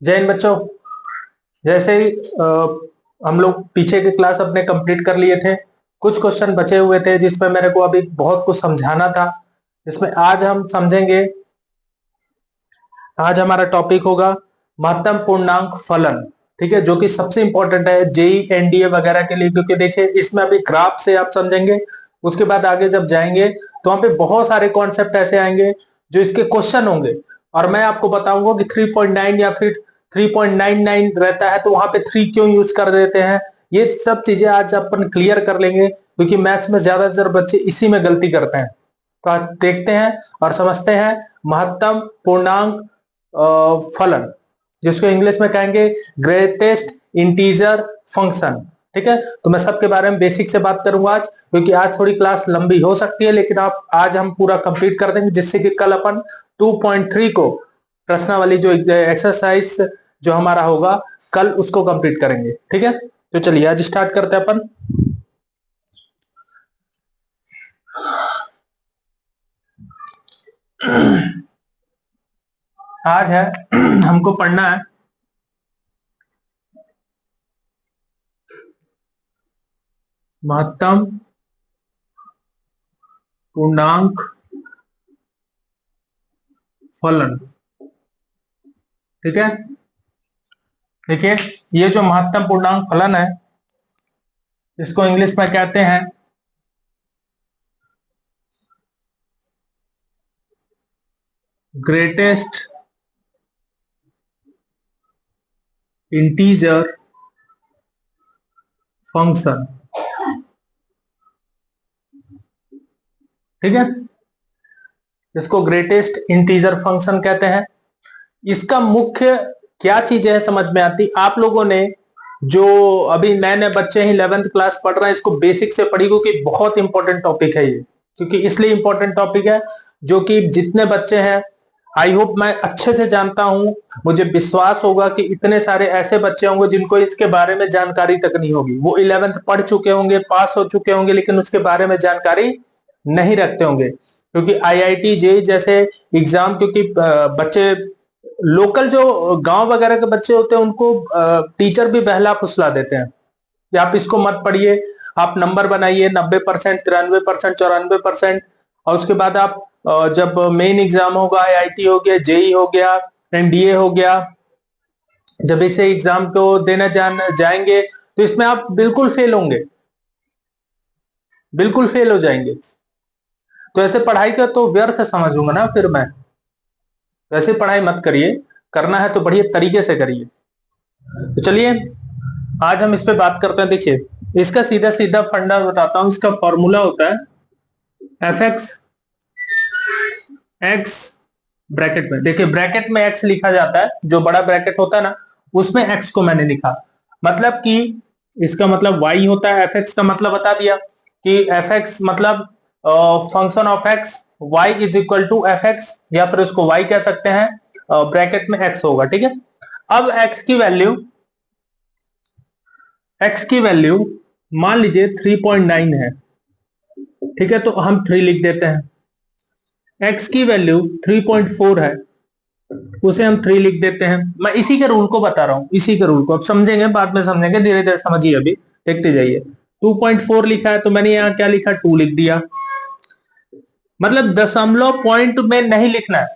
जय हिंद बच्चों। जैसे ही हम लोग पीछे के क्लास अपने कंप्लीट कर लिए थे, कुछ क्वेश्चन बचे हुए थे जिसमें मेरे को अभी बहुत कुछ समझाना था। इसमें आज हम समझेंगे। आज हमारा टॉपिक होगा महत्तम पूर्णांक फलन। ठीक है, जो कि सबसे इंपॉर्टेंट है जेई एनडीए वगैरह के लिए, क्योंकि देखिए इसमें अभी ग्राफ से आप समझेंगे। उसके बाद आगे जब जाएंगे तो वहां पे बहुत सारे कॉन्सेप्ट ऐसे आएंगे जो इसके क्वेश्चन होंगे, और मैं आपको बताऊंगा कि 3.9 या फिर 3.99 रहता है तो वहां पे 3 क्यों यूज कर देते हैं। ये सब चीजें आज अपन क्लियर कर लेंगे, क्योंकि मैथ्स में ज्यादातर बच्चे इसी में गलती करते हैं। तो आज देखते हैं और समझते हैं महत्तम पूर्णांक फलन, जिसको इंग्लिश में कहेंगे ग्रेटेस्ट इंटीजर फंक्शन। ठीक है, तो मैं सबके बारे में बेसिक से बात करूंगा आज, क्योंकि आज थोड़ी क्लास लंबी हो सकती है, लेकिन आप आज हम पूरा कंप्लीट कर देंगे, जिससे कि कल अपन 2.3 को प्रश्नावली जो एक्सरसाइज जो हमारा होगा कल उसको कंप्लीट करेंगे। ठीक है, तो चलिए आज स्टार्ट करते हैं अपन। आज है हमको पढ़ना है महत्तम पूर्णांक फलन। ठीक है, देखिए ये जो महत्तम पूर्णांक फलन है इसको इंग्लिश में कहते हैं ग्रेटेस्ट इंटीजर फंक्शन। ठीक है, इसको ग्रेटेस्ट इंटीजर फंक्शन कहते हैं। इसका मुख्य क्या चीज है समझ में आती, आप लोगों ने जो अभी नए नए बच्चे हैं 11th क्लास पढ़ रहे हैं, इसको बेसिक से पढ़ी, क्योंकि बहुत इंपॉर्टेंट टॉपिक है ये। क्योंकि इसलिए इंपॉर्टेंट टॉपिक है जो कि जितने बच्चे हैं, आई होप मैं अच्छे से जानता हूं, मुझे विश्वास होगा कि इतने सारे ऐसे बच्चे होंगे जिनको इसके बारे में जानकारी तक नहीं होगी। वो 11th पढ़ चुके होंगे, पास हो चुके होंगे, लेकिन उसके बारे में जानकारी नहीं रखते होंगे। क्योंकि आईआईटी जेई जैसे एग्जाम, क्योंकि बच्चे लोकल जो गांव वगैरह के बच्चे होते हैं उनको टीचर भी बहला फुसला देते हैं कि आप इसको मत पढ़िए, आप नंबर बनाइए 90%, 93%, 94%, और उसके बाद आप जब मेन एग्जाम होगा, आईआईटी हो गया, जेई हो गया, एनडीए हो गया, जब इसे एग्जाम को देने जाएंगे तो इसमें आप बिल्कुल फेल होंगे, बिल्कुल फेल हो जाएंगे। तो ऐसे पढ़ाई का तो व्यर्थ समझूंगा ना फिर मैं। वैसे पढ़ाई मत करिए, करना है तो बढ़िया तरीके से करिए। तो चलिए आज हम इस पे बात करते हैं। देखिए इसका सीधा सीधा फंडा बताता हूं। इसका फॉर्मूला होता है एफ एक्स एक्स ब्रैकेट में, देखिए ब्रैकेट में एक्स लिखा जाता है, जो बड़ा ब्रैकेट होता है ना उसमें एक्स को मैंने लिखा। मतलब कि इसका मतलब y होता है, एफ एक्स का मतलब बता दिया कि एफ एक्स मतलब function of x, y is equal to f x, या फिर उसको y कह सकते हैं, ब्रैकेट में x होगा। ठीक है, अब x की वैल्यू मान लीजिए 3.9 है। ठीक है, तो हम 3 लिख देते हैं। x की वैल्यू 3.4 है, उसे हम 3 लिख देते हैं। मैं इसी के रूल को बता रहा हूं, इसी के रूल को अब समझेंगे, बाद में समझेंगे, धीरे धीरे समझिए, अभी देखते जाइए। 2.4 लिखा है तो मैंने यहां क्या लिखा, 2 लिख दिया। मतलब दशमलव पॉइंट में नहीं लिखना है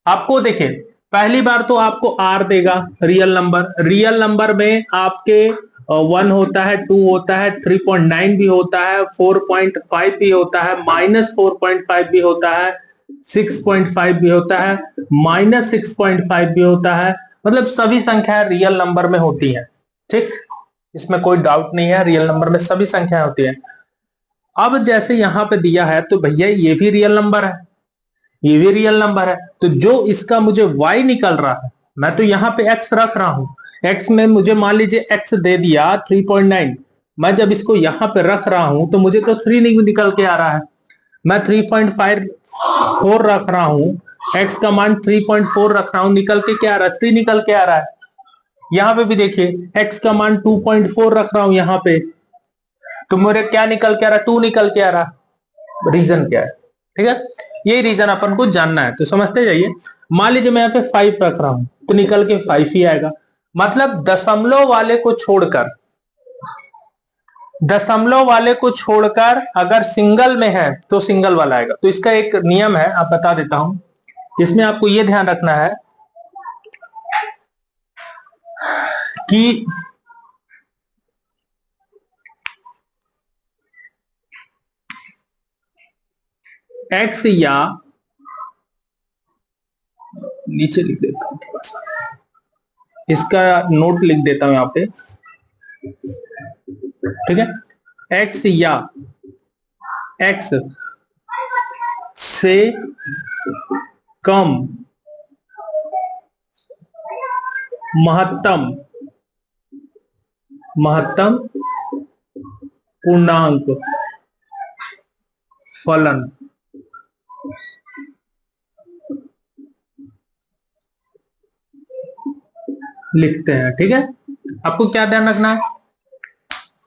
आपको। देखिए पहली बार तो आपको r देगा, रियल नंबर में आपके 1 होता है, 2 होता है, 3.9 भी होता है, 4.5 भी होता है, -4.5 भी होता है, 6.5 भी होता है, -6.5 भी होता है। मतलब सभी संख्याएं रियल नंबर में होती हैं। ठीक, इसमें कोई डाउट नहीं है, रियल नंबर में सभी संख्याएं होती हैं। अब जैसे यहां पे दिया है तो भैया ये भी रियल नंबर है, ये भी रियल नंबर है, तो जो इसका मुझे y निकल रहा है, मैं तो यहां पे x रख रहा हूं। x में मुझे मान लीजिए x दे दिया 3.9, मैं जब इसको यहां पे रख रहा हूं तो मुझे तो 3 निकल के आ रहा है। मैं 3.54 रख रहा हूं, x का मान 3.4 रख रहा हूं, निकल के क्या आ रहा है, 3 निकल के आ रहा है। यहां पे भी देखिए x का मान 2.4 रख रहा हूं यहां पे, तो मेरे क्या निकल के आ रहा है, 2 निकल के आ रहा है। रीजन क्या है? ठीक है, यही रीजन अपन को जानना है, तो समझते जाइए। मान लीजिए मैं यहाँ पे 5 रख रहा हूं, तो निकल के 5 ही आएगा। मतलब दशमलव वाले को छोड़कर अगर सिंगल में है तो सिंगल वाला आएगा। तो इसका एक नियम है, आप बता देता हूं। इसमें आपको यह ध्यान रखना है कि x या नीचे लिख देता हूं, थोड़ा सा इसका नोट लिख देता हूं यहां पे, ठीक है। x या x से कम महत्तम पूर्णांक फलन लिखते हैं, ठीक है। आपको क्या ध्यान रखना है,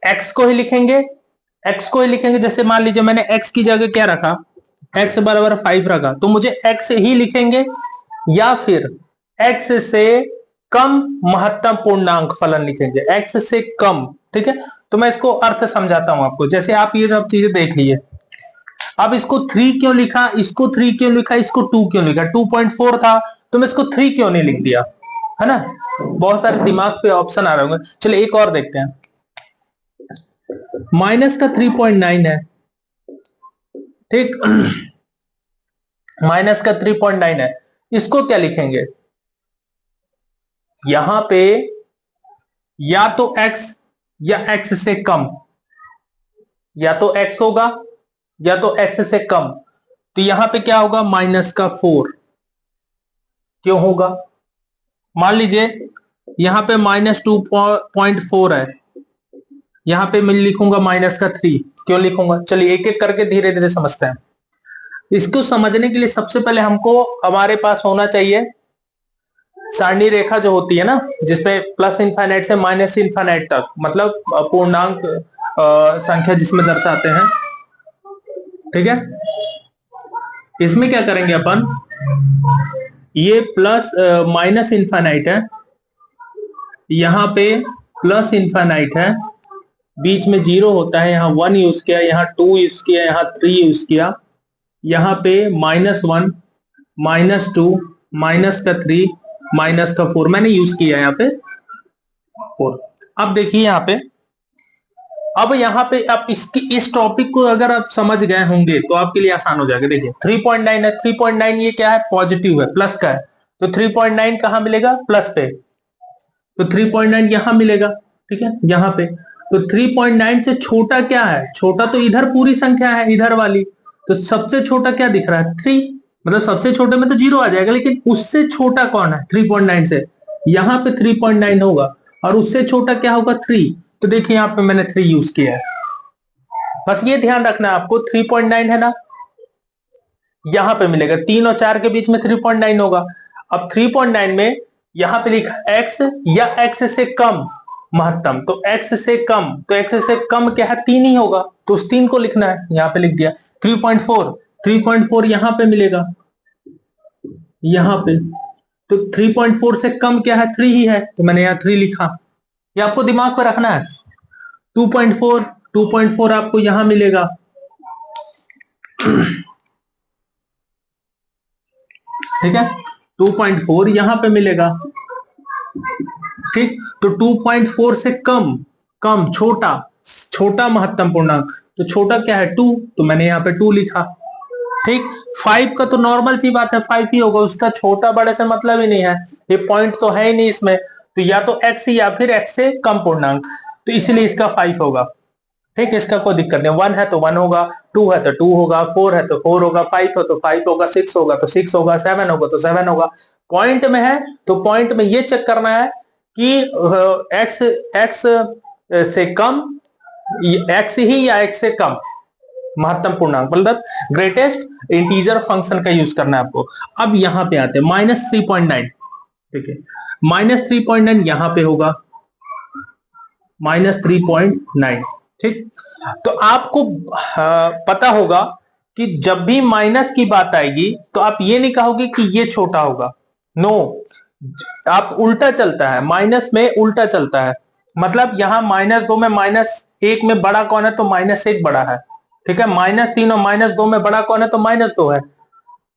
x को ही लिखेंगे। जैसे मान लीजिए मैंने x की जगह क्या रखा, x बराबर 5 रखा, तो मुझे x ही लिखेंगे या फिर x से कम महत्तम पूर्णांक फलन लिखेंगे, x से कम, ठीक है। तो मैं इसको अर्थ समझाता हूं आपको। जैसे आप ये सब चीजें देख लीजिए, अब इसको 3 क्यों लिखा, इसको 3 क्यों लिखा, इसको 2 क्यों लिखा, 2.4 था तो मैं इसको 3 क्यों नहीं लिख दिया, है ना। बहुत सारे दिमाग पे ऑप्शन आ रहे होंगे। चलिए एक और देखते हैं। माइनस का 3.9 है, ठीक। माइनस का 3.9 है, इसको क्या लिखेंगे, यहां पे या तो x या x से कम, या तो x होगा या तो x से कम। तो यहां पे क्या होगा, माइनस का 4 क्यों होगा। मान लीजिए यहां पे -2.4 है, यहां पे मैं लिखूंगा माइनस का 3 क्यों लिखूंगा। चलिए एक एक करके धीरे धीरे समझते हैं। इसको समझने के लिए सबसे पहले हमको हमारे पास होना चाहिए सारणी रेखा जो होती है ना, जिसपे प्लस इनफाइनाइट से माइनस इनफाइनाइट तक, मतलब पूर्णांक संख्या जिसमें दर्शाते हैं, ठीक है। इसमें क्या करेंगे अपन, ये प्लस माइनस इनफाइनाइट है, यहां पे प्लस इनफाइनाइट है, बीच में 0 होता है, यहां 1 यूज किया, यहां 2 यूज किया, यहां 3 यूज किया, यहां पे -1 -2 माइनस का 3 माइनस का 4 मैंने यूज किया यहाँ पे 4। अब देखिए यहाँ पे, अब यहाँ पे आप इस टॉपिक को अगर आप समझ गए होंगे तो आपके लिए आसान हो जाएगा। देखिए 3.9 है, 3.9 ये क्या है, पॉजिटिव है, प्लस का है, तो 3.9 कहां मिलेगा, प्लस पे, तो 3.9 यहां मिलेगा, ठीक है, यहां पे। तो 3.9 से छोटा क्या है, छोटा तो इधर पूरी संख्या है, इधर वाली, तो सबसे छोटा क्या दिख रहा है, 3, मतलब सबसे छोटे में तो 0 आ जाएगा, लेकिन उससे छोटा कौन है 3.9 से, यहां पे 3.9 होगा, और उससे छोटा क्या होगा 3। तो देखिए यहां पे मैंने 3 यूज किया है, बस ये ध्यान रखना है आपको, 3.9 है ना, यहां पे मिलेगा 3 और 4 के बीच में 3.9 होगा। अब 3.9 में यहां पे लिखा x या x से कम महत्तम, तो x से कम, तो x से कम क्या है, 3 ही होगा, तो उस 3 को लिखना है, यहां पे लिख दिया। 3.4 यहां पे मिलेगा, यहां पे, तो 3.4 से कम क्या है, 3 ही है, तो मैंने यहां 3 लिखा। ये आपको दिमाग पर रखना है। 2.4 आपको यहां मिलेगा, ठीक है, 2.4 यहां पे मिलेगा, ठीक। तो 2.4 से कम छोटा महत्तम पूर्णांक, तो छोटा क्या है 2, तो मैंने यहां पे 2 लिखा, ठीक। 5 का तो नॉर्मल सी बात है, 5 ही होगा, उसका छोटा बड़े से मतलब ही नहीं है, ये पॉइंट तो है ही नहीं इसमें, तो या तो x या फिर x से कम पूर्णांक, तो इसलिए इसका 5 होगा, ठीक। इसका कोई दिक्कत नहीं, 1 है तो 1 होगा, 2 है तो 2 होगा, 4 है तो 4 होगा, 5 है तो 5 होगा, 6 होगा तो 6 होगा, 7 होगा तो 7 होगा। पॉइंट में है तो पॉइंट में ये चेक करना है कि x से कम, x ही या x से कम महत्तम पूर्णांक, मतलब ग्रेटेस्ट इंटीजर फंक्शन का यूज करना है आपको। अब यहां पे आते हैं -3.9, ठीक है, -3.9 यहां पे होगा, -3.9, ठीक। तो आपको पता होगा कि जब भी माइनस की बात आएगी तो आप ये नहीं कहोगे कि ये छोटा होगा, नो, आप उल्टा चलता है, माइनस में उल्टा चलता है, मतलब यहां -2 में -1 में बड़ा कौन है, तो -1 बड़ा है, ठीक है। -3 और -2 में बड़ा कौन है, तो -2 है।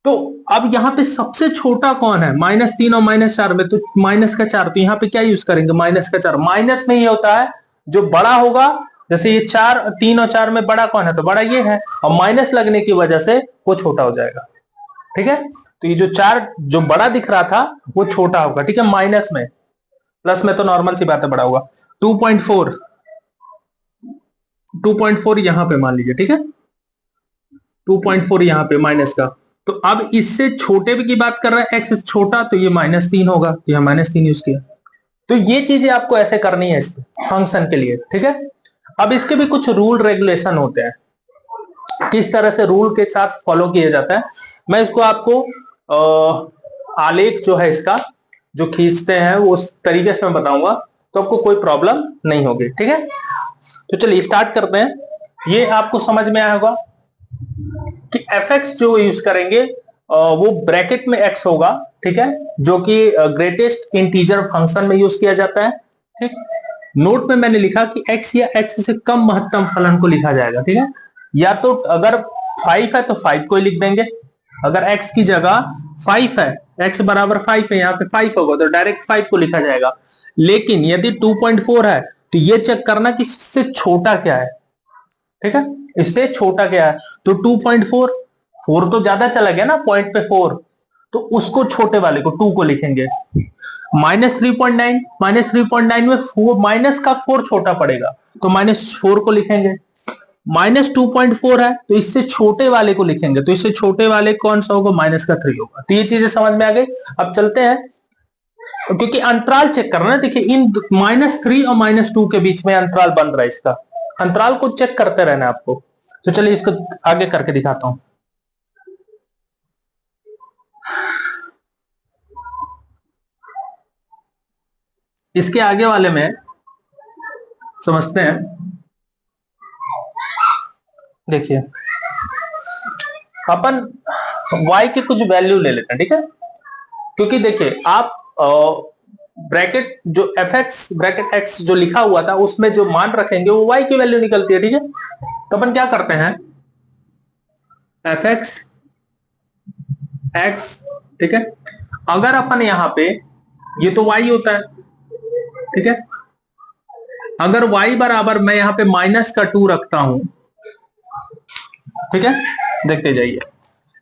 तो अब यहाँ पे सबसे छोटा कौन है, -3 और -4 में, तो -4, तो यहाँ पे क्या यूज करेंगे, -4। माइनस में ये होता है जो बड़ा होगा, जैसे ये 3 और 4 में बड़ा कौन है, तो बड़ा ये है, और माइनस लगने की वजह से वो छोटा हो जाएगा, ठीक है। तो ये जो 4 जो बड़ा दिख रहा था वो छोटा होगा, ठीक है, माइनस में। प्लस में तो नॉर्मल सी बात है, बड़ा होगा। 2.4 यहां पे मान लीजिए, ठीक है, 2.4 यहां पे माइनस का। तो अब इससे छोटे की बात कर रहा है, एक्स छोटा, तो ये -3 होगा, यह -3 यूज किया। तो ये चीजें आपको ऐसे करनी है इस फंक्शन के लिए, ठीक है। अब इसके भी कुछ रूल रेगुलेशन होते हैं, किस तरह से रूल के साथ फॉलो किया जाता है। मैं इसको आपको आलेख जो है इसका जो खींचते हैं वो उस तरीके से मैं बताऊंगा, तो आपको कोई प्रॉब्लम नहीं होगी, ठीक है। तो चलिए स्टार्ट करते हैं। ये आपको समझ में आया होगा कि fx जो यूज करेंगे वो ब्रैकेट में x होगा, ठीक है, जो कि ग्रेटेस्ट इंटीजर फंक्शन में यूज किया जाता है, ठीक। नोट में मैंने लिखा कि x या x से कम महत्तम फलन को लिखा जाएगा, ठीक है। या तो अगर 5 है तो 5 को ही लिख देंगे, अगर x की जगह 5 है, x बराबर 5 है, यहाँ पे 5 होगा तो डायरेक्ट 5 को लिखा जाएगा। लेकिन यदि 2.4 है तो ये चेक करना कि इससे छोटा क्या है, ठीक है, इससे छोटा क्या है। तो 2.4, 4 तो ज्यादा चला गया ना, पॉइंट पे 4, तो उसको छोटे वाले को 2 को लिखेंगे। -3.9, -3.9 में माइनस का 4 छोटा पड़ेगा, तो -4 को लिखेंगे। -2.4 है तो इससे छोटे वाले को लिखेंगे, तो इससे छोटे वाले कौन सा होगा, -3 होगा। तो ये चीजें समझ में आ गई। अब चलते हैं, क्योंकि अंतराल चेक करना है, देखिए इन -3 और -2 के बीच में अंतराल बन रहा है, इसका अंतराल को चेक करते रहना आपको। तो चलिए इसको आगे करके दिखाता हूं। इसके आगे वाले में समझते हैं, देखिए अपन y के कुछ वैल्यू ले लेते हैं, ठीक है। क्योंकि देखिए आप ब्रैकेट जो fx ब्रैकेट x जो लिखा हुआ था उसमें जो मान रखेंगे वो y की वैल्यू निकलती है, ठीक है। तो अपन क्या करते हैं, fx x, ठीक है, अगर अपन यहां पे, ये तो y होता है, ठीक है, अगर y बराबर मैं यहां पे -2 रखता हूं, ठीक है, देखते जाइए,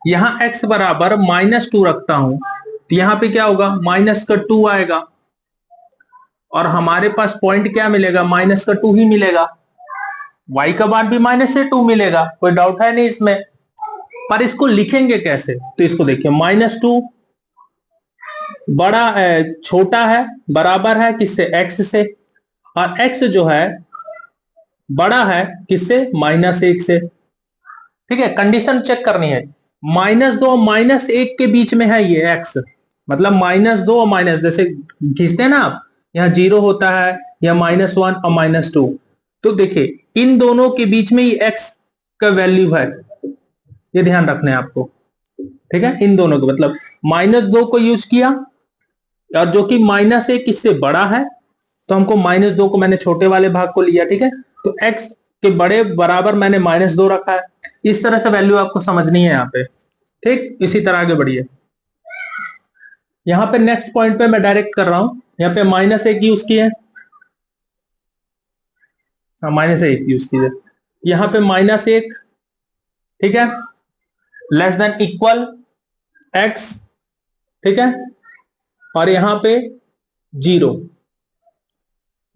यहां x बराबर -2 रखता हूं, तो यहां पे क्या होगा, -2 आएगा, और हमारे पास पॉइंट क्या मिलेगा, -2 ही मिलेगा। y का मान भी -2 मिलेगा, कोई डाउट है नहीं इसमें। पर इसको लिखेंगे कैसे, तो इसको देखिए, -2 बड़ा छोटा है, बराबर है किससे, x से, और x जो है बड़ा है किससे, -1 से, ठीक है। कंडीशन चेक करनी है, -2 और -1 के बीच में है ये x, मतलब -2 और माइनस, जैसे खींचते हैं ना आप, यहाँ 0 होता है, या -1 और -2, तो देखिए इन दोनों के बीच में ये x का वैल्यू है, ये ध्यान रखना है आपको, ठीक है। इन दोनों के मतलब -2 को यूज किया, और जो कि -1 इससे बड़ा है, तो हमको -2 को मैंने छोटे वाले भाग को लिया, ठीक है। तो x के बड़े बराबर मैंने -2 रखा है। इस तरह से वैल्यू आपको समझनी है यहाँ पे, ठीक। इसी तरह आगे बढ़िए, यहाँ पे नेक्स्ट पॉइंट पे मैं डायरेक्ट कर रहा हूं, यहाँ पे -1 यूज किए, -1 यूज कीजिए, यहाँ पे -1, ठीक है, लेस देन इक्वल x, ठीक है, और यहां पे 0,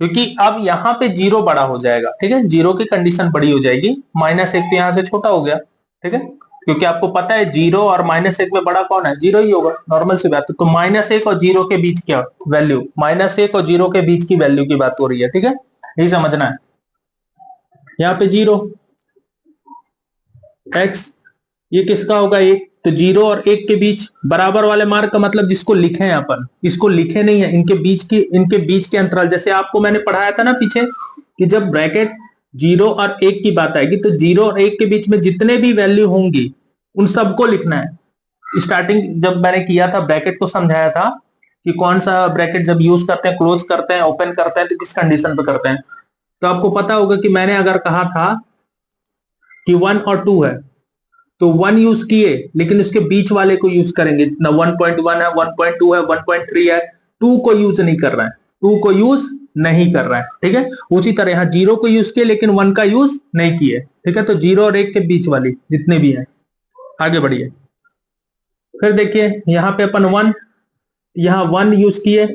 क्योंकि अब यहां पे 0 बड़ा हो जाएगा, ठीक है, 0 की कंडीशन बड़ी हो जाएगी, -1 तो यहां से छोटा हो गया, ठीक है, क्योंकि आपको पता है 0 और -1 में बड़ा कौन है, 0 ही होगा, नॉर्मल सी बात है। तो -1 और 0 के बीच क्या वैल्यू, -1 और 0 के बीच की वैल्यू की बात हो रही है, ठीक है, यही समझना है। यहाँ पे 0 x, ये किसका होगा, 1, तो 0 और 1 के बीच बराबर वाले मार्क का मतलब जिसको लिखे हैं अपन, इसको लिखे नहीं है, इनके बीच के अंतराल, जैसे आपको मैंने पढ़ाया था ना पीछे, कि जब ब्रैकेट 0 और 1 की बात आएगी तो 0 और 1 के बीच में जितने भी वैल्यू होंगी उन सबको लिखना है। स्टार्टिंग जब मैंने किया था ब्रैकेट को समझाया था कि कौन सा ब्रैकेट जब यूज करते हैं, क्लोज करते हैं, ओपन करते हैं, तो किस कंडीशन पे करते हैं। तो आपको पता होगा कि मैंने अगर कहा था कि 1 और 2 है, तो 1 यूज किए लेकिन उसके बीच वाले को यूज करेंगे, जितना 1.1 है, 1.2 है, 1.3 है, 2 को यूज नहीं कर रहा है, 2 को यूज नहीं कर रहा है, ठीक है। उसी तरह यहां 0 को यूज किए लेकिन 1 का यूज नहीं किए, ठीक है। तो 0 और 1 के बीच वाली जितने भी हैं, आगे बढ़िए। फिर देखिए यहां पे अपन 1, यहां 1 यूज किए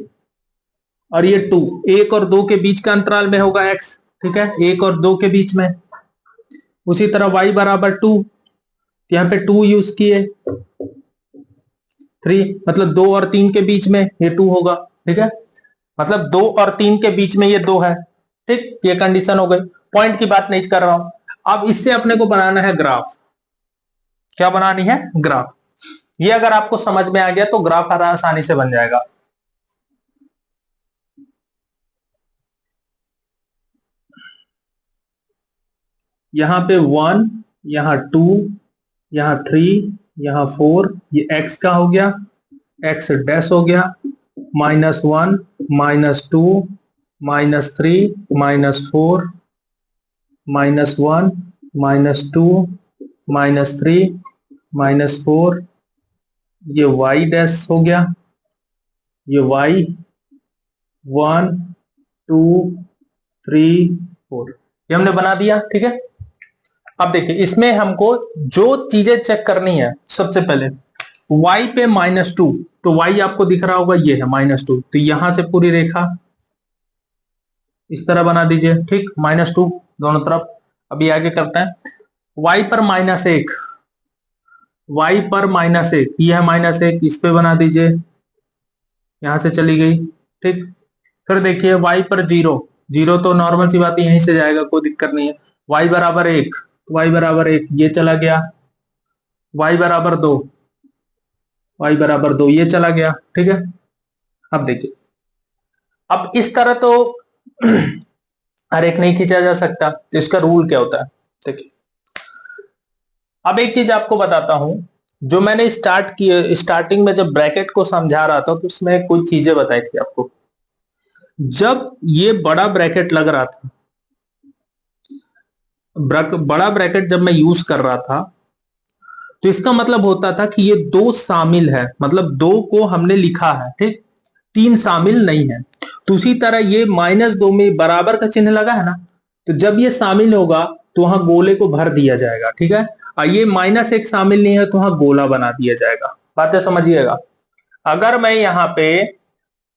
और ये 2, 1 और 2 के बीच का अंतराल में होगा x, ठीक है, 1 और 2 के बीच में। उसी तरह y बराबर 2, यहाँ पे 2 यूज किए, 3 मतलब 2 और 3 के बीच में ये 2 होगा, ठीक है, मतलब 2 और 3 के बीच में ये 2 है, ठीक। ये कंडीशन हो गई, पॉइंट की बात नहीं कर रहा हूं। अब इससे अपने को बनाना है ग्राफ। क्या बनानी है? ग्राफ। ये अगर आपको समझ में आ गया तो ग्राफ आसानी से बन जाएगा। यहां पे 1, यहां 2, यहां 3, यहां 4, ये x का हो गया, x डैश हो गया, -1, -2, -3, -4, -1, -2, -3, -4, ये y डैश हो गया, ये y 1, 2, 3, 4, ये हमने बना दिया, ठीक है। अब देखिए इसमें हमको जो चीजें चेक करनी है, सबसे पहले y पे -2, तो y आपको दिख रहा होगा, ये है -2, तो यहां से पूरी रेखा इस तरह बना दीजिए, ठीक, -2 दोनों तरफ। अभी आगे करते हैं, y पर -1, y पर -1, ये है -1, इस पे बना दीजिए, यहां से चली गई, ठीक। फिर देखिए y पर 0, 0 तो नॉर्मल सी बात है, यहीं से जाएगा, कोई दिक्कत नहीं है। y बराबर 1, तो y बराबर 1 ये चला गया, y बराबर 2, y बराबर 2 ये चला गया, ठीक है। अब देखिए, अब इस तरह तो हर एक नहीं खींचा जा सकता, तो इसका रूल क्या होता है देखिए। अब एक चीज आपको बताता हूं, जो मैंने स्टार्टिंग में जब ब्रैकेट को समझा रहा था तो उसमें कुछ चीजें बताई थी आपको। जब ये बड़ा ब्रैकेट लग रहा था, बड़ा ब्रैकेट जब मैं यूज कर रहा था, तो इसका मतलब होता था कि ये 2 शामिल है, मतलब 2 को हमने लिखा है, ठीक, 3 शामिल नहीं है। तो उसी तरह ये -2 में बराबर का चिन्ह लगा है ना, तो जब ये शामिल होगा तो वहां गोले को भर दिया जाएगा, ठीक है। और ये -1 शामिल नहीं है तो वहां गोला बना दिया जाएगा। बातें समझिएगा। अगर मैं यहाँ पे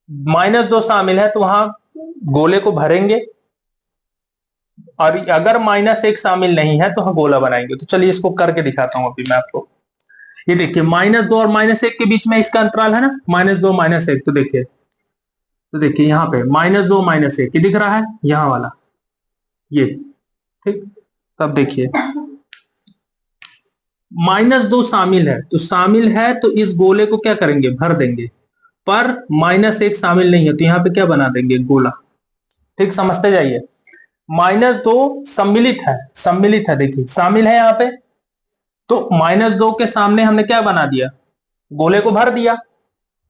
-2 शामिल है तो वहां गोले को भरेंगे, और अगर -1 शामिल नहीं है तो हम गोला बनाएंगे। तो चलिए इसको करके दिखाता हूं अभी मैं आपको। ये देखिए -2 और -1 के बीच में इसका अंतराल है ना, -2 -1, तो देखिए यहाँ पे -2 -1 ये दिख रहा है, यहाँ वाला ये, ठीक। तब देखिए -2 शामिल है, तो शामिल है तो इस गोले को क्या करेंगे, भर देंगे। पर -1 शामिल नहीं है तो यहाँ पे क्या बना देंगे, गोला, ठीक, समझते जाइए। -2 सम्मिलित है, सम्मिलित है, देखिए शामिल है यहाँ पे, तो -2 के सामने हमने क्या बना दिया, गोले को भर दिया।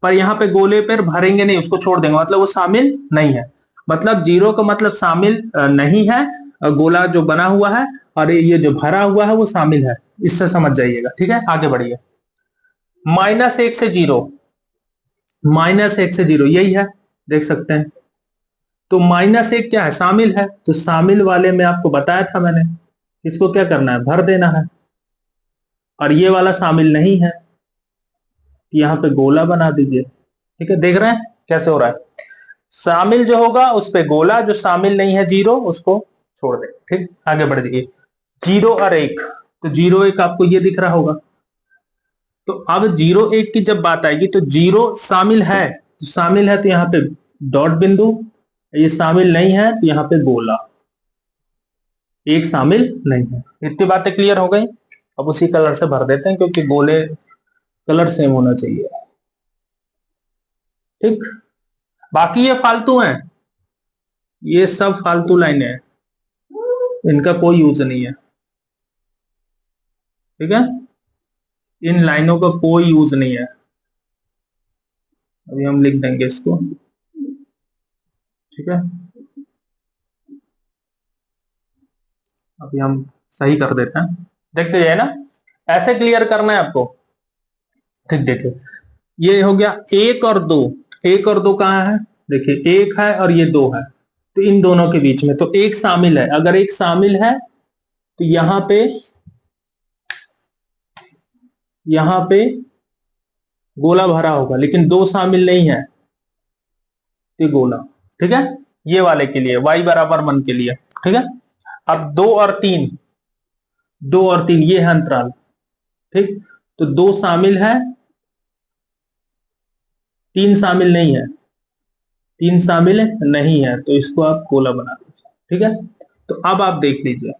पर यहाँ पे गोले पर भरेंगे नहीं, उसको छोड़ देंगे, मतलब वो शामिल नहीं है। मतलब 0 का मतलब शामिल नहीं है, गोला जो बना हुआ है, और ये जो भरा हुआ है वो शामिल है। इससे समझ जाइएगा, ठीक है। आगे बढ़िए, -1 से 0, -1 से 0 यही है, देख सकते हैं। तो -1 क्या है, शामिल है, तो शामिल वाले में आपको बताया था मैंने, इसको क्या करना है, भर देना है। और ये वाला शामिल नहीं है, यहाँ पे गोला बना दीजिए, ठीक है। देख रहे हैं कैसे हो रहा है, शामिल जो होगा उस पे गोला, जो शामिल नहीं है 0 उसको छोड़ दे, ठीक। आगे बढ़ जाइए, 0 और 1, तो 0 1 आपको ये दिख रहा होगा। तो अब 0 1 की जब बात आएगी तो 0 शामिल है, तो शामिल है तो यहाँ पे डॉट बिंदु, ये शामिल नहीं है तो यहाँ पे गोला, एक शामिल नहीं है। इतनी बातें क्लियर हो गई। अब उसी कलर से भर देते हैं क्योंकि गोले कलर सेम होना चाहिए, ठीक। बाकी ये फालतू हैं, ये सब फालतू लाइनें हैं, इनका कोई यूज नहीं है, ठीक है। इन लाइनों का कोई यूज नहीं है, अभी हम लिख देंगे इसको, ठीक है। अभी हम सही कर देते हैं, देखते जाए ना, ऐसे क्लियर करना है आपको। ठीक, देखिए ये हो गया एक और दो। एक और दो कहाँ है, देखिए एक है और ये दो है, तो इन दोनों के बीच में तो एक शामिल है। अगर एक शामिल है तो यहां पे गोला भरा होगा, लेकिन दो शामिल नहीं है तो ये गोला, ठीक है। ये वाले के लिए y बराबर 1 के लिए, ठीक है। अब दो और तीन ये है अंतराल, ठीक। तो दो शामिल है, तीन शामिल नहीं है, तीन शामिल नहीं है, तो इसको आप गोला बना दीजिए, ठीक है। तो अब आप देख लीजिए,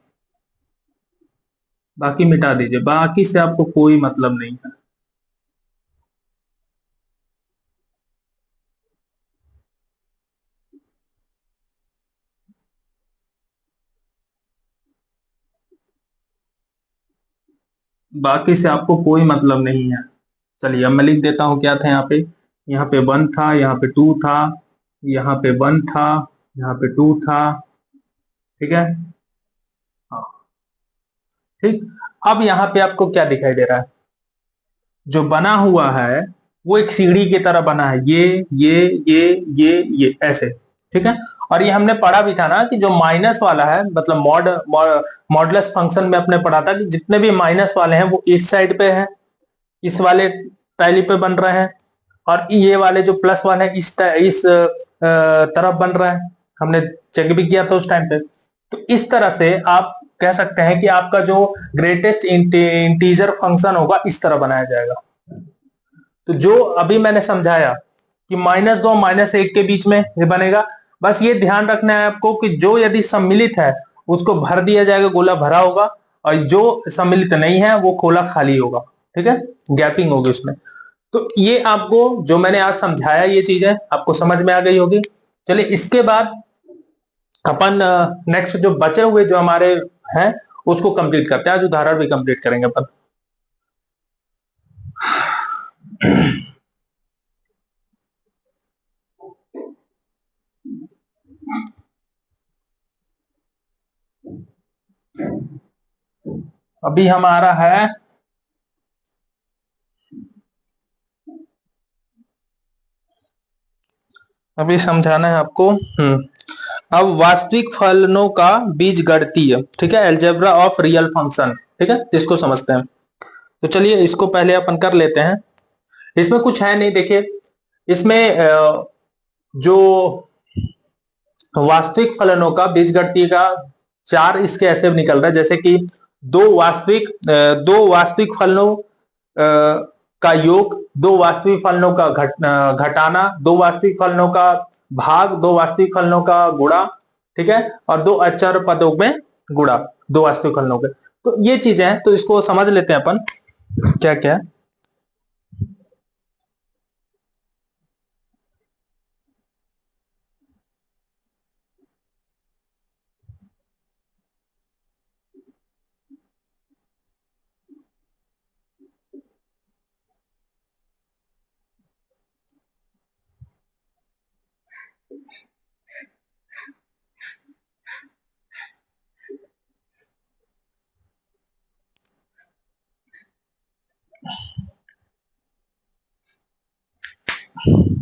बाकी मिटा दीजिए, बाकी से आपको कोई मतलब नहीं है। बाकी से आपको कोई मतलब नहीं है। चलिए अब मैं लिख देता हूं क्या था यहाँ पे 1 था, यहाँ पे 2 था, यहाँ पे 1 था, यहाँ पे 2 था, ठीक है। हाँ, ठीक। अब यहाँ पे आपको क्या दिखाई दे रहा है, जो बना हुआ है वो एक सीढ़ी की तरह बना है, ये ऐसे, ठीक है। और ये हमने पढ़ा भी था ना कि जो माइनस वाला है, मतलब मॉडुलस फंक्शन में अपने पढ़ा था कि जितने भी माइनस वाले हैं वो इस साइड पे है, इस वाले टाइली पे बन रहे हैं, और ये वाले जो प्लस वाले हैं इस तरफ बन रहा है। हमने चेक भी किया था उस टाइम पे। तो इस तरह से आप कह सकते हैं कि आपका जो ग्रेटेस्ट इंटीजर फंक्शन होगा इस तरह बनाया जाएगा। तो जो अभी मैंने समझाया कि -2 -1 के बीच में ये बनेगा, बस ये ध्यान रखना है आपको कि जो यदि सम्मिलित है उसको भर दिया जाएगा, गोला भरा होगा, और जो सम्मिलित नहीं है वो गोला खाली होगा, ठीक है, गैपिंग होगी उसमें। तो ये आपको जो मैंने आज समझाया ये चीजें आपको समझ में आ गई होगी। चलिए इसके बाद अपन नेक्स्ट जो बचे हुए जो हमारे हैं उसको कंप्लीट करते हैं, आज उदाहरण भी कंप्लीट करेंगे अपन। अभी हमारा है, अभी समझाना है आपको। अब वास्तविक फलनों का बीज गणितीय, ठीक है, अलजेब्रा ऑफ रियल फंक्शन, ठीक है, इसको समझते हैं। तो चलिए इसको पहले अपन कर लेते हैं। इसमें कुछ है नहीं, देखिए इसमें जो वास्तविक फलनों का बीजगणितीय का चार इसके ऐसे निकल रहा है, जैसे कि दो वास्तविक फलनों का योग, दो वास्तविक फलनों का घटाना, दो वास्तविक फलनों का भाग, दो वास्तविक फलनों का गुणा, ठीक है, और दो अचर पदों में गुणा, दो वास्तविक फलनों के। तो ये चीजें हैं, तो इसको समझ लेते हैं अपन क्या क्या है।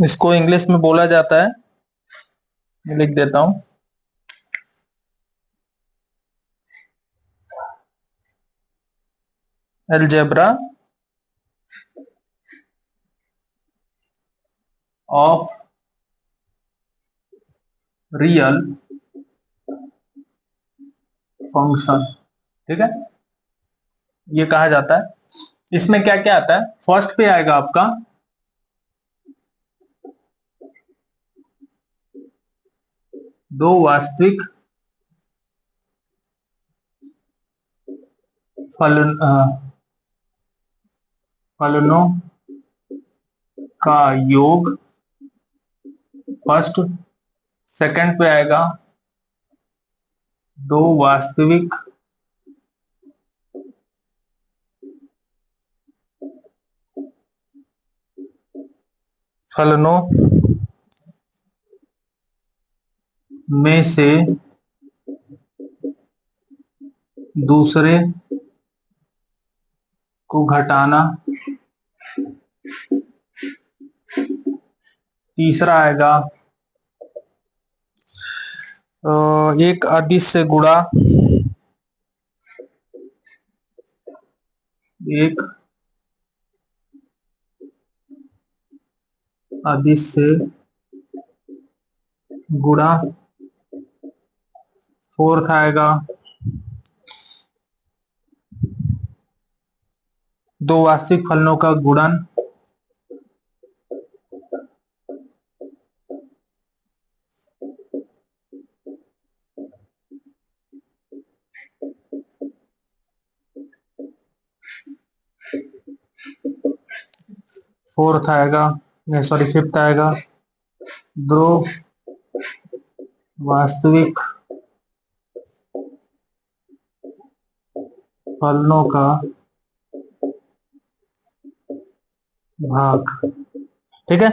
इसको इंग्लिश में बोला जाता है, लिख देता हूं, अलजेब्रा ऑफ रियल फंक्शन, ठीक है, ये कहा जाता है। इसमें क्या क्या आता है, फर्स्ट पे आएगा आपका दो वास्तविक फलन फलनों का योग, फर्स्ट। सेकंड पे आएगा दो वास्तविक फलनों में से दूसरे को घटाना, तीसरा आएगा एक अदिश से गुणा, एक अदिश से गुणा, फोर्थ आएगा दो वास्तविक फलनों का गुणन, फोर्थ आएगा सॉरी फिफ्थ आएगा दो वास्तविक फलनों का भाग। ठीक है,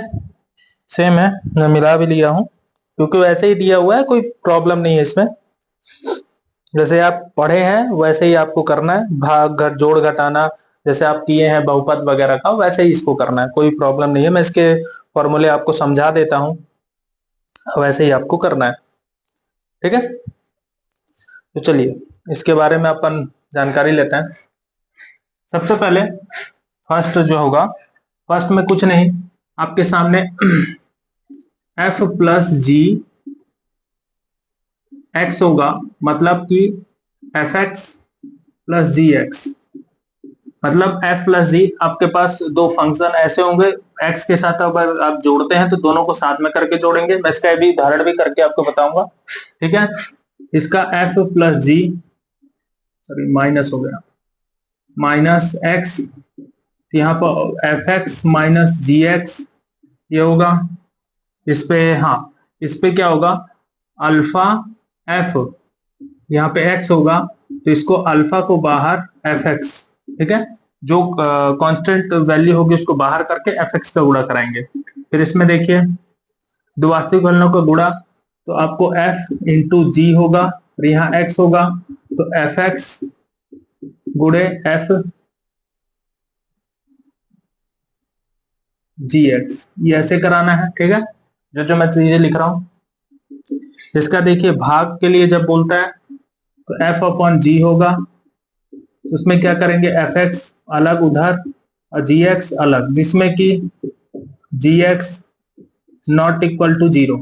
सेम है, मैं मिला भी लिया हूं क्योंकि वैसे ही दिया हुआ है, कोई प्रॉब्लम नहीं है इसमें। जैसे आप पढ़े हैं वैसे ही आपको करना है, भाग घट जोड़ घटाना जैसे आप किए हैं बहुपद वगैरह का, वैसे ही इसको करना है, कोई प्रॉब्लम नहीं है। मैं इसके फॉर्मूले आपको समझा देता हूं, वैसे ही आपको करना है। ठीक है, तो चलिए इसके बारे में अपन जानकारी लेते हैं। सबसे पहले फर्स्ट जो होगा, फर्स्ट में कुछ नहीं, आपके सामने f प्लस जी एक्स होगा, मतलब कि f x plus g x, मतलब f प्लस जी आपके पास दो फंक्शन ऐसे होंगे, x के साथ अगर आप जोड़ते हैं तो दोनों को साथ में करके जोड़ेंगे, मैं इसका भी उदाहरण भी करके आपको बताऊंगा। ठीक है, इसका f प्लस जी, सॉरी माइनस हो गया, माइनस एक्स, यहाँ पर एफ एक्स माइनस जी एक्स ये होगा, इस पे हाँ, इस पे क्या होगा, अल्फा एफ, यहाँ पे एक्स होगा तो इसको अल्फा को बाहर एफ एक्स, ठीक है, जो कांस्टेंट वैल्यू होगी उसको बाहर करके एफ एक्स का गुणा कराएंगे। फिर इसमें देखिए दो वास्तविक फलनों का गुणा, तो आपको एफ इंटू जी होगा और यहाँ एक्स होगा, तो एफ एक्स गुणे एफ जी एक्स, ये ऐसे कराना है। ठीक है, जो जो मैं चीजें लिख रहा हूं, इसका देखिए भाग के लिए जब बोलता है तो f अपॉन जी होगा, तो उसमें क्या करेंगे, एफ एक्स अलग उधर और जी एक्स अलग, जिसमें कि g x not equal to zero,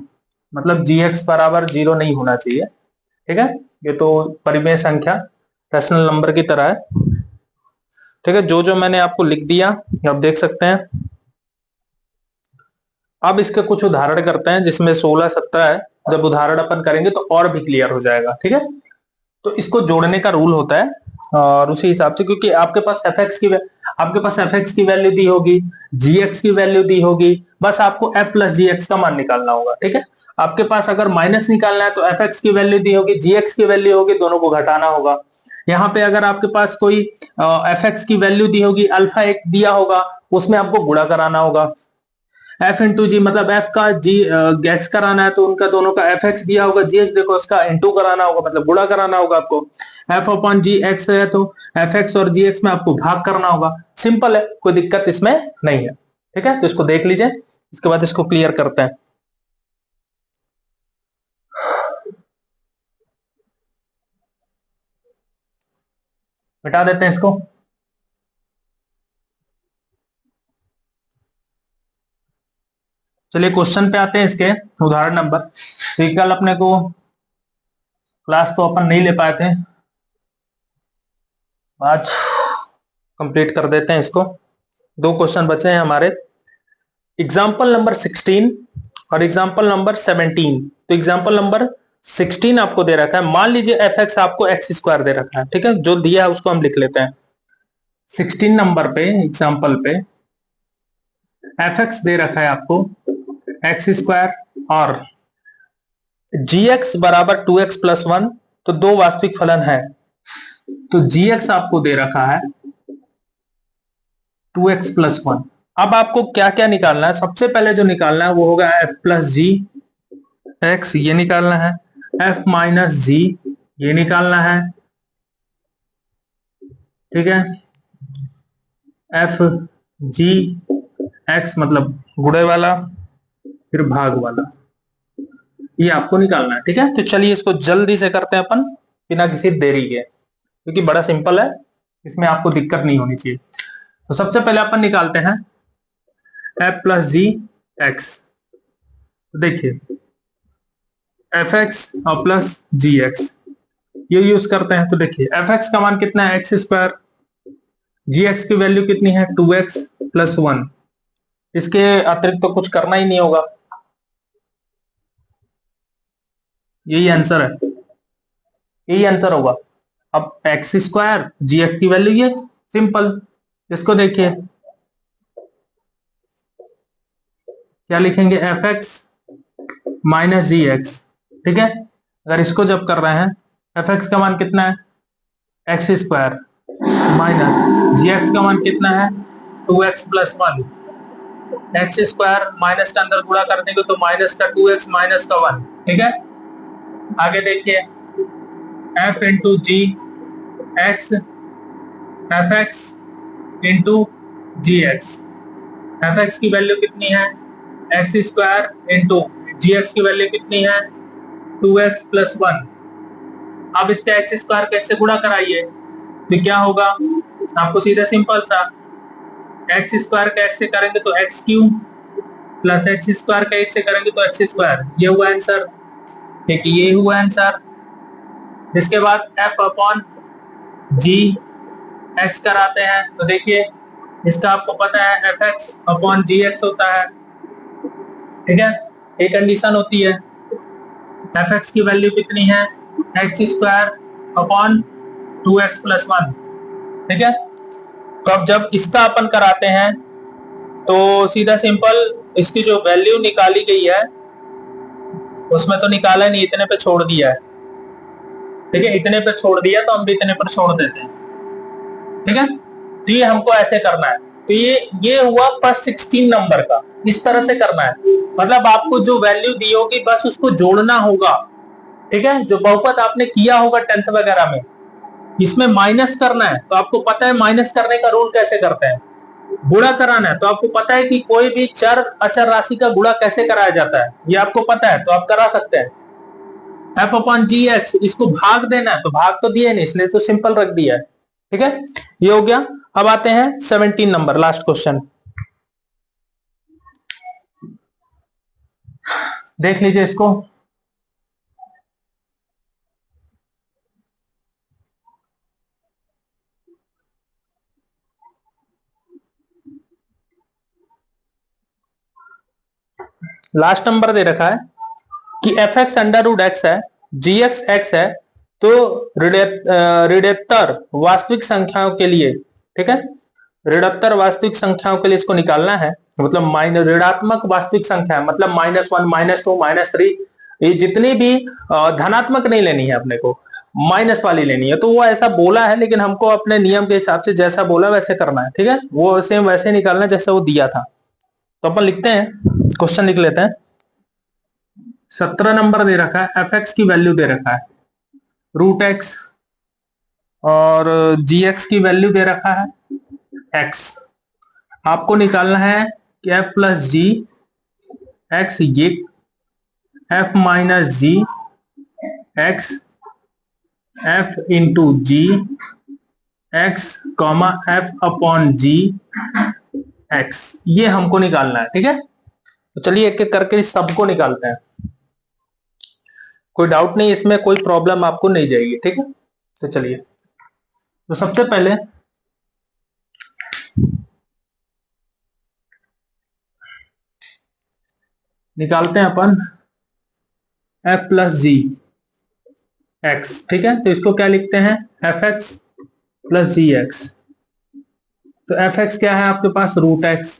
मतलब जी एक्स बराबर जीरो नहीं होना चाहिए। ठीक है, ये तो परिमेय संख्या रैशनल नंबर की तरह है। ठीक है, जो जो मैंने आपको लिख दिया आप देख सकते हैं। अब इसके कुछ उदाहरण करते हैं जिसमें 16 17 है, जब उदाहरण अपन करेंगे तो और भी क्लियर हो जाएगा। ठीक है, तो इसको जोड़ने का रूल होता है और उसी हिसाब से, क्योंकि आपके पास एफ एक्स की वैल्यू दी होगी, जी एक्स की वैल्यू दी होगी, बस आपको एफ प्लस जी एक्स का मान निकालना होगा। ठीक है, आपके पास अगर माइनस निकालना है तो एफ एक्स की वैल्यू दी होगी, जी एक्स की वैल्यू होगी, दोनों को घटाना होगा। यहाँ पे अगर आपके पास कोई एफ एक्स की वैल्यू दी होगी, अल्फा एक दिया होगा, उसमें आपको गुणा कराना होगा। एफ इंटू जी मतलब एफ का जी एक्स कराना है तो उनका दोनों का एफ एक्स दिया होगा, जी एक्स देखो उसका इंटू कराना होगा, मतलब गुणा कराना होगा आपको। एफ अपॉन जी एक्स है तो एफ एक्स और जी एक्स में आपको भाग करना होगा, सिंपल है, कोई दिक्कत इसमें नहीं है। ठीक है, तो इसको देख लीजिए, इसके बाद इसको क्लियर करते हैं। मिटा देते हैं इसको। चलिए क्वेश्चन पे आते हैं, इसके उदाहरण नंबर। तो कल अपने को क्लास तो अपन नहीं ले पाए थे, आज कंप्लीट कर देते हैं इसको। दो क्वेश्चन बचे हैं हमारे, एग्जाम्पल नंबर 16 और एग्जाम्पल नंबर 17। तो एग्जाम्पल नंबर 16 आपको दे रखा है, मान लीजिए एफ एक्स आपको एक्स स्क्वायर दे रखा है। ठीक है, जो दिया है उसको हम लिख लेते हैं। 16 नंबर पे एग्जाम्पल पे एफ एक्स दे रखा है आपको एक्स स्क्वायर और जी एक्स बराबर 2x प्लस 1, तो दो वास्तविक फलन है, तो जी एक्स आपको दे रखा है 2x प्लस 1। अब आपको क्या क्या निकालना है? सबसे पहले जो निकालना है वो होगा एफ प्लस जी एक्स, ये निकालना है। एफ माइनस जी, ये निकालना है। ठीक है, एफ जी एक्स मतलब गुणे वाला, फिर भाग वाला, ये आपको निकालना है। ठीक है, तो चलिए इसको जल्दी से करते हैं अपन, बिना किसी देरी के, क्योंकि बड़ा सिंपल है, इसमें आपको दिक्कत नहीं होनी चाहिए। तो सबसे पहले अपन निकालते हैं एफ प्लस जी एक्स। तो देखिए एफ एक्स और प्लस जी एक्स, ये यूज करते हैं। तो देखिए एफ एक्स का मान कितना है? X square. जी एक्स की वैल्यू कितनी है? 2x plus 1। इसके अतिरिक्त तो कुछ करना ही नहीं होगा, यही आंसर है, यही आंसर होगा। अब एक्स स्क्वायर जी एक्स की वैल्यू ये, सिंपल। इसको देखिए क्या लिखेंगे? एफ एक्स माइनस जी एक्स। ठीक है, अगर इसको जब कर रहे हैं, एफ एक्स का मान कितना है? एक्स स्क्वायर माइनस जी एक्स का मान कितना है? 2x plus 1। X square minus का अंदर गुणा कर देंगे तो माइनस का 2x माइनस का 1। ठीक है, आगे देखिए F into g x, f x into g x. F x की वैल्यू कितनी है? X square into g x की वैल्यू कितनी है? 2x plus 1। अब इसका एक्स स्क्वायर कैसे गुणा कराइए? तो क्या होगा? आपको सीधा सिंपल सा एक्स स्क्वायर का एक्स से करेंगे तो x cube, plus x square का एक्स से करेंगे तो एक्स स्क्वायर। ये हुआ आंसर। ठीक है, ये हुआ आंसर। इसके बाद एफ अपॉन जी एक्स कराते हैं। तो देखिए इसका आपको पता है एफ एक्स अपॉन जी एक्स होता है। ठीक है, एक कंडीशन होती है, एफ एक्स की वैल्यू कितनी है? X square upon 2x plus 1। ठीक है, तो अब जब इसका अपन कराते हैं तो सीधा सिंपल इसकी जो वैल्यू निकाली गई है उसमें तो निकाला नहीं, इतने पे छोड़ दिया है। ठीक है, इतने पे छोड़ दिया तो हम भी इतने पर छोड़ देते हैं। ठीक है, तो ये हमको ऐसे करना है। तो ये हुआ फर्स्ट 16 नंबर का, इस तरह से करना है। मतलब आपको जो वैल्यू दी होगी बस उसको जोड़ना होगा। ठीक है, जो बहुपद आपने किया होगा 10th वगैरह में, इसमें माइनस करना है। तो आपको पता है माइनस करने का रूल कैसे करते हैं? गुणा कराना है तो आपको पता है कि कोई भी चर अचर राशि का गुणा कैसे कराया जाता है, ये आपको पता है, तो आप करा सकते हैं। एफ अपॉन जी एक्स, इसको भाग देना है तो भाग तो दिया नहीं, इसलिए तो सिंपल रख दिया है। ठीक है, ये हो गया। अब आते हैं 17 नंबर, लास्ट क्वेश्चन, देख लीजिए इसको। लास्ट नंबर दे रखा है कि f x under root x है, जी एक्स एक्स है, तो ऋणात्तर वास्तविक संख्याओं के लिए, ठीक है, ऋणात्तर वास्तविक संख्याओं के लिए इसको निकालना है। मतलब माइनस ऋणात्मक वास्तविक संख्या, मतलब -1 -2 -3, ये जितनी भी धनात्मक नहीं लेनी है अपने को, माइनस वाली लेनी है। तो वो ऐसा बोला है, लेकिन हमको अपने नियम के हिसाब से जैसा बोला वैसे करना है। ठीक है, वो सेम वैसे निकालना जैसे वो दिया था। तो अपन लिखते हैं, क्वेश्चन लिख लेते हैं। 17 नंबर दे रखा है, एफ एक्स की वैल्यू दे रखा है रूट एक्स, और जी एक्स की वैल्यू दे रखा है एक्स। आपको निकालना है कि एफ प्लस जी एक्स, ये एफ माइनस जी x, F into g x comma F upon जी एक्स, ये हमको निकालना है। ठीक है, तो चलिए एक एक करके सबको निकालते हैं। कोई डाउट नहीं, इसमें कोई प्रॉब्लम आपको नहीं जाएगी। ठीक है, तो चलिए, तो सबसे पहले निकालते हैं अपन एफ प्लस जी एक्स। ठीक है, तो इसको क्या लिखते हैं? F x plus g x. तो एफ एक्स क्या है आपके पास? Root x.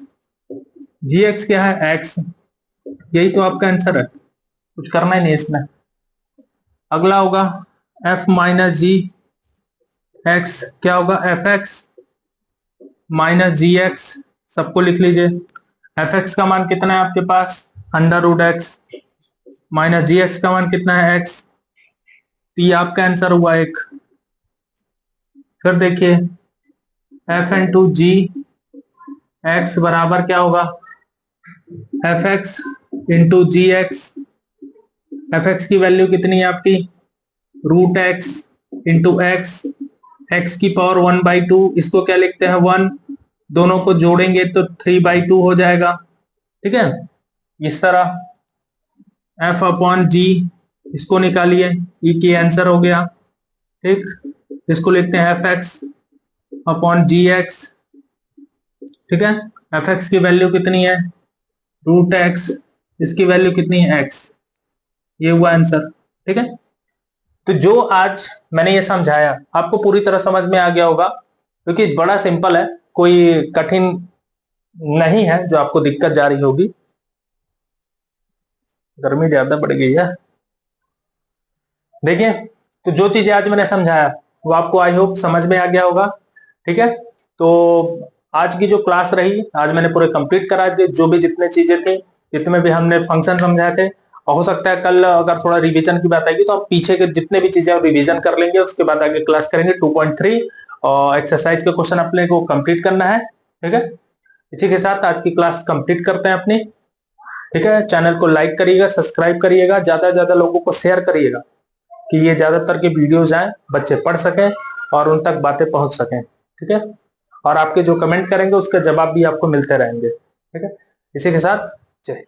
जी एक्स क्या है? एक्स। यही तो आपका आंसर है, कुछ करना ही नहीं इसमें। अगला होगा एफ माइनस जी एक्स, क्या होगा? एफ एक्स माइनस जी एक्स सबको लिख लीजिए। एफ एक्स का मान कितना है आपके पास, अंडर रूट एक्स, माइनस जी एक्स का मान कितना है एक्स। तो ये आपका आंसर हुआ एक। फिर देखिए f into g x बराबर क्या होगा, f x into g x. F x की वैल्यू कितनी है आपकी, root x into x, x की पावर 1/2, इसको क्या लिखते हैं 1, दोनों को जोड़ेंगे तो 3/2 हो जाएगा। ठीक है, इस तरह एफ अपॉन जी, इसको निकालिए, ई की आंसर हो गया। ठीक, इसको लिखते हैं एफ एक्स अपॉन जी एक्स। ठीक है, एफ एक्स की वैल्यू कितनी है, रूट एक्स, इसकी वैल्यू कितनी है एक्स, ये हुआ आंसर। ठीक है, तो जो आज मैंने ये समझाया आपको पूरी तरह समझ में आ गया होगा, क्योंकि बड़ा सिंपल है, कोई कठिन नहीं है जो आपको दिक्कत जा रही होगी। गर्मी ज्यादा बढ़ गई है। देखिए, तो जो चीजें आज मैंने समझाया वो आपको आई होप समझ में आ गया होगा। ठीक है, तो आज की जो क्लास रही, आज मैंने पूरे कंप्लीट करा दिए, जो भी जितने चीजें थी, जितने भी हमने फंक्शन समझाए थे। और हो सकता है कल अगर थोड़ा रिवीजन की बात आएगी तो हम पीछे के जितने भी चीजें रिवीजन कर लेंगे, उसके बाद आगे क्लास करेंगे 2.3 और एक्सरसाइज के क्वेश्चन अपने को कंप्लीट करना है। ठीक है, इसी के साथ आज की क्लास कंप्लीट करते हैं अपनी। ठीक है, चैनल को लाइक करिएगा, सब्सक्राइब करिएगा, ज्यादा से ज्यादा लोगों को शेयर करिएगा कि ये ज्यादातर के वीडियोज आए, बच्चे पढ़ सकें और उन तक बातें पहुंच सकें। ठीक है, और आपके जो कमेंट करेंगे उसका जवाब भी आपको मिलते रहेंगे। ठीक है, इसी के साथ जय।